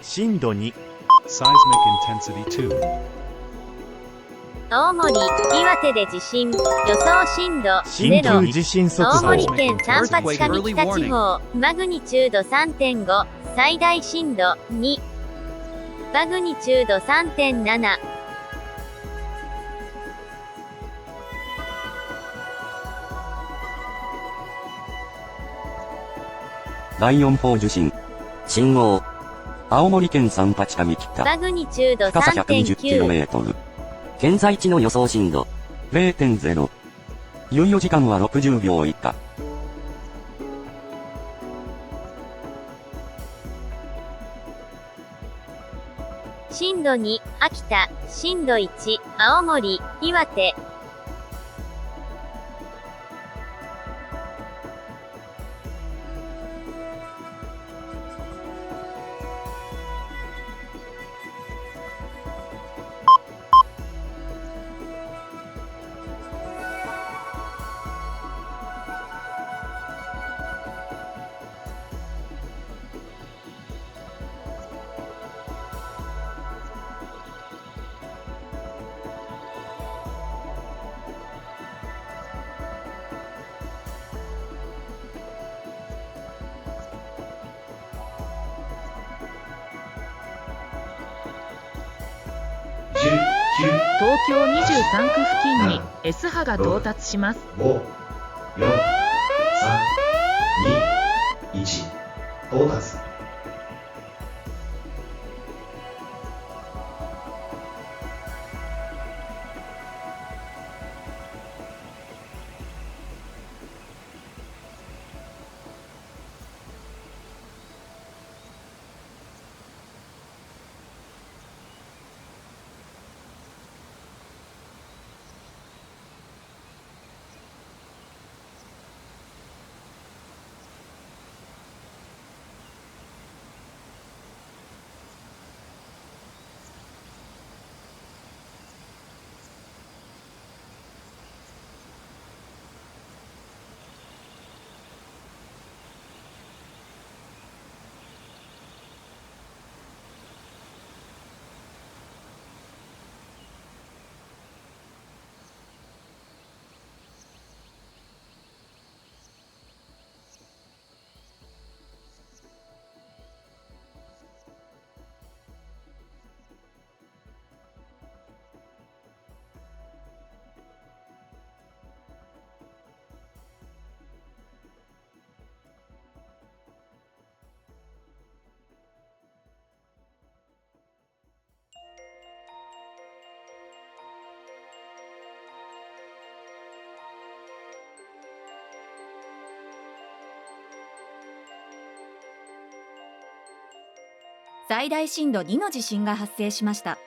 震度2。 Seismic intensity 2. 青森、岩手で地震。予想震度緊0。急地震速青報。森県三八上北地方、マグニチュード 3.5、最大震度2。マグニチュード 3.7。第4波受信。信号。青森県三八上北。マグニチュード 深さ 3.9。120km。現在地の予想震度。0.0。猶予時間は60秒以下。震度2、秋田。震度1、青森、岩手。東京23区付近に S 波が到達します。5、4、3、2、1、到達。最大震度2の地震が発生しました。